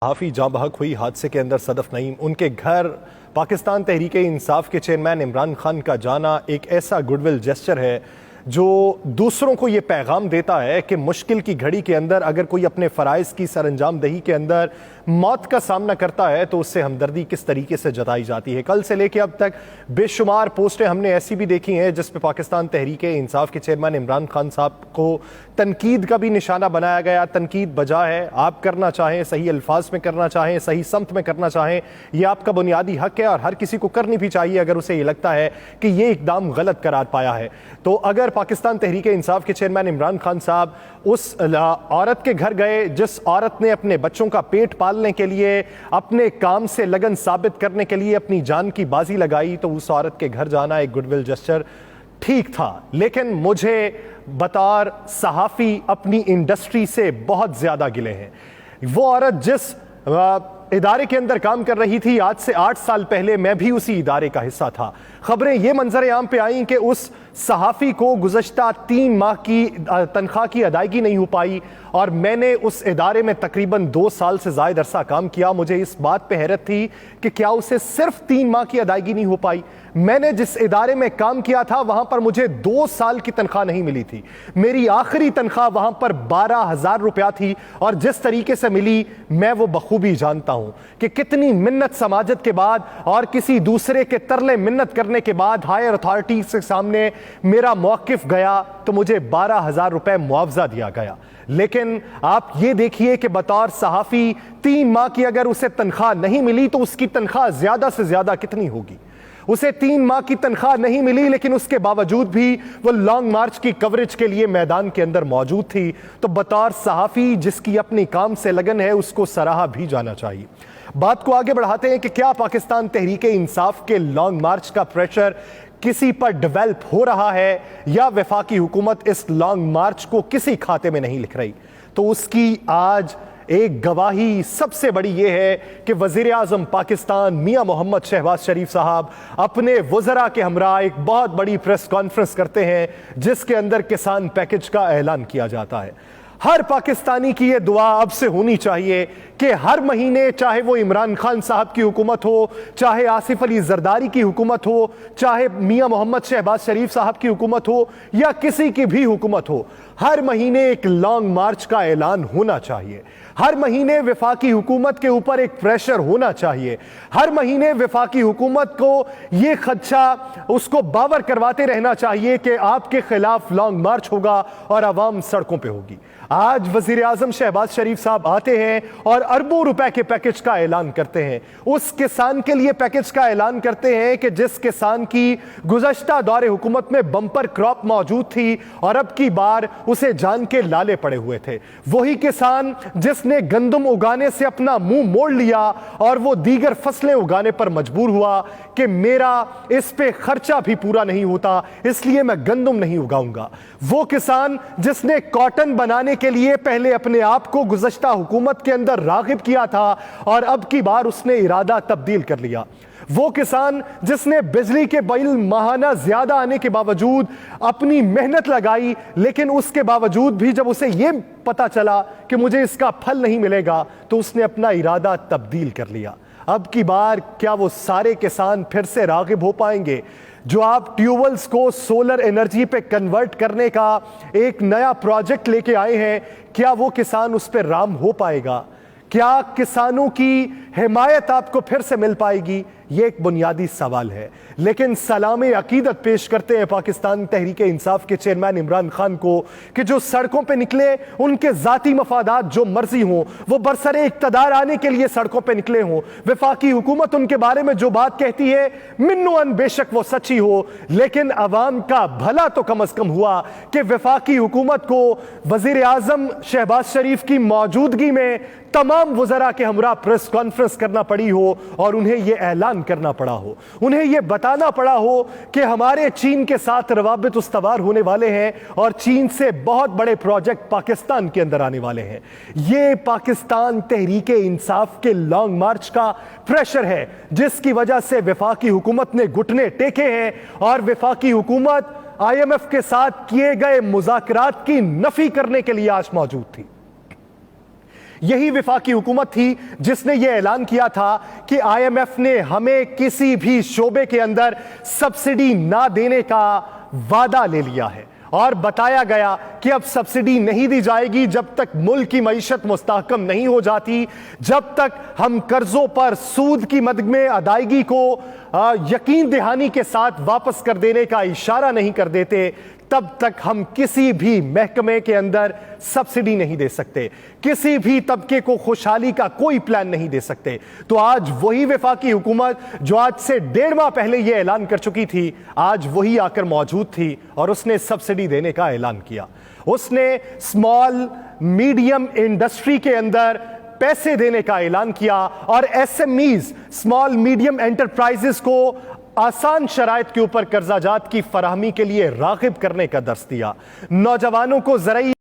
हाफी जाँ बहक हुई हादसे के अंदर सदफ नईम, उनके घर पाकिस्तान तहरीके इंसाफ के चेयरमैन इमरान खान का जाना एक ऐसा गुडविल जेस्चर है जो दूसरों को ये पैगाम देता है कि मुश्किल की घड़ी के अंदर अगर कोई अपने फ़राइज़ की सरअंजाम दही के अंदर मौत का सामना करता है तो उससे हमदर्दी किस तरीके से जताई जाती है। कल से लेकर अब तक बेशुमार पोस्टें हमने ऐसी भी देखी हैं जिसमें पाकिस्तान तहरीके इंसाफ के चेयरमैन इमरान खान साहब को तनकीद का भी निशाना बनाया गया। तनकीद बजा है, आप करना चाहें, सही अल्फाज में करना चाहें, सही समत में करना चाहें, यह आपका बुनियादी हक है और हर किसी को करनी भी चाहिए अगर उसे ये लगता है कि ये इकदाम गलत करार पाया है। तो अगर पाकिस्तान तहरीके इंसाफ के चेयरमैन इमरान खान साहब उस औरत के घर गए जिस औरत ने अपने बच्चों का पेट पालने के लिए अपने काम से लगन साबित करने के लिए अपनी जान की बाजी लगाई, तो उस औरत के घर जाना एक गुडविल जेस्चर ठीक था। लेकिन मुझे बतौर सहाफ़ी अपनी इंडस्ट्री से बहुत ज़्यादा गिले हैं। वो औरत जिस इदारे के अंदर काम कर रही थी, आज से 8 साल पहले मैं भी उसी इदारे का हिस्सा था। खबरें ये मंजर आम पे आई कि उस सहाफ़ी को गुज़श्ता 3 माह की तनख्वाह की अदायगी नहीं हो पाई और मैंने उस इदारे में तकरीबन 2 साल से ज़ायद अरसा काम किया। मुझे इस बात पे हैरत थी कि क्या उसे सिर्फ 3 माह की अदायगी नहीं हो पाई। मैंने जिस इदारे में काम किया था वहां पर मुझे 2 साल की तनख्वाह नहीं मिली थी। मेरी आखिरी तनख्वाह वहां पर 12,000 रुपया थी और जिस तरीके से मिली मैं वो बखूबी जानता हूं कि कितनी मिन्नत समाजत के बाद और किसी दूसरे के तरले मिन्नत करने के बाद हायर अथॉरिटी के सामने मेरा मौकिफ गया तो मुझे 12,000 रुपए मुआवजा दिया गया। लेकिन आप ये देखिए कि बतौर सहाफ़ी 3 माह की अगर उसे तनख्वाह नहीं मिली तो उसकी तनख्वाह ज्यादा से ज्यादा कितनी होगी। उसे 3 माह की तनख्वाह नहीं मिली लेकिन उसके बावजूद भी वो लॉन्ग मार्च की कवरेज के लिए मैदान के अंदर मौजूद थी। तो बतौर सहाफ़ी जिसकी अपनी काम से लगन है उसको सराहा भी जाना चाहिए। बात को आगे बढ़ाते हैं कि क्या पाकिस्तान तहरीके इंसाफ के लॉन्ग मार्च का प्रेशर किसी पर डेवलप हो रहा है या वफाकी हुकूमत इस लॉन्ग मार्च को किसी खाते में नहीं लिख रही। तो उसकी आज एक गवाही सबसे बड़ी यह है कि वजीर आजम पाकिस्तान मियां मोहम्मद शहबाज शरीफ साहब अपने वज़रा के हमरा एक बहुत बड़ी प्रेस कॉन्फ्रेंस करते हैं जिसके अंदर किसान पैकेज का ऐलान किया जाता है। हर पाकिस्तानी की यह दुआ अब से होनी चाहिए कि हर महीने, चाहे वो इमरान खान साहब की हुकूमत हो, चाहे आसिफ अली जरदारी की हुकूमत हो, चाहे मियां मोहम्मद शहबाज शरीफ साहब की हुकूमत हो या किसी की भी हुकूमत हो, हर महीने एक लॉन्ग मार्च का ऐलान होना चाहिए। हर महीने वफाकी हुकूमत के ऊपर एक प्रेशर होना चाहिए। हर महीने वफाकी हुकूमत को यह खदशा उसको बावर करवाते रहना चाहिए कि आपके खिलाफ लॉन्ग मार्च होगा और आवाम सड़कों पे होगी। आज वजीर आजम शहबाज शरीफ साहब आते हैं और अरबों रुपए के पैकेज का ऐलान करते हैं। उस किसान के लिए पैकेज का ऐलान करते हैं कि जिस किसान की गुज़श्ता दौरे हुकूमत में बम्पर क्रॉप मौजूद थी और अब की बार उसे जान के लाले पड़े हुए थे। वही किसान जिसने गंदम उगाने से अपना मुंह मोड़ लिया और वो दीगर फसलें उगाने पर मजबूर हुआ कि मेरा इस पे खर्चा भी पूरा नहीं होता इसलिए मैं गंदम नहीं उगाऊंगा। वो किसान जिसने कॉटन बनाने के लिए पहले अपने आप को गुज़श्ता हुकूमत के अंदर रागिब किया था और अब की बार उसने इरादा तब्दील कर लिया। वो किसान जिसने बिजली के बिल माहाना ज्यादा आने के बावजूद अपनी मेहनत लगाई लेकिन उसके बावजूद भी जब उसे यह पता चला कि मुझे इसका फल नहीं मिलेगा तो उसने अपना इरादा तब्दील कर लिया। अब की बार क्या वो सारे किसान फिर से रागिब हो पाएंगे? जो आप ट्यूबवेल्स को सोलर एनर्जी पे कन्वर्ट करने का एक नया प्रोजेक्ट लेके आए हैं, क्या वो किसान उस पर राम हो पाएगा? क्या किसानों की हिमायत आपको फिर से मिल पाएगी? ये एक बुनियादी सवाल है। लेकिन सलामे अकीदत पेश करते हैं पाकिस्तान तहरीके इंसाफ के चेयरमैन इमरान खान को कि जो सड़कों पे निकले उनके जाती मफादात जो मर्जी हों, वो बरसरे इक्तदार आने के लिए सड़कों पे निकले हों। वफाकी हुकूमत उनके बारे में जो बात कहती है मिन्नुअन बेशक वो सच्ची हो, लेकिन अवाम का भला तो कम अज कम हुआ कि वफाकी हुकूमत को वजीर आजम शहबाज शरीफ की मौजूदगी में तमाम वज़रा के हमरा प्रेस कॉन्फ्रेंस करना पड़ी हो और उन्हें यह ऐलान करना पड़ा हो, उन्हें यह बताना पड़ा हो कि हमारे चीन के साथ रवाबित उस्तवार होने वाले हैं और चीन से बहुत बड़े प्रोजेक्ट पाकिस्तान के अंदर आने वाले हैं। यह पाकिस्तान तहरीके इंसाफ के लॉन्ग मार्च का प्रेशर है जिसकी वजह से वफाकी हुकूमत ने घुटने टेके हैं और वफाकी हुकूमत IMF के साथ किए गए मुज़ाकरात की नफी करने के लिए आज मौजूद थी। यही वफाकी हुकूमत थी जिसने यह ऐलान किया था कि आईएमएफ ने हमें किसी भी शोबे के अंदर सब्सिडी ना देने का वादा ले लिया है और बताया गया कि अब सब्सिडी नहीं दी जाएगी जब तक मुल्क की मईशत मुस्तहकम नहीं हो जाती, जब तक हम कर्जों पर सूद की मद में अदायगी को यकीन दहानी के साथ वापस कर देने का इशारा नहीं कर देते, तब तक हम किसी भी महकमे के अंदर सब्सिडी नहीं दे सकते, किसी भी तबके को खुशहाली का कोई प्लान नहीं दे सकते। तो आज वही वफाकी हुकूमत जो आज से 1.5 माह पहले यह ऐलान कर चुकी थी, आज वही आकर मौजूद थी और उसने सब्सिडी देने का ऐलान किया। उसने स्मॉल मीडियम इंडस्ट्री के अंदर पैसे देने का ऐलान किया और एसएमईज स्मॉल मीडियम एंटरप्राइजेस को आसान शराइत के ऊपर कर्जाजात की फराहमी के लिए राग़िब करने का दर्स दिया। नौजवानों को ज़राई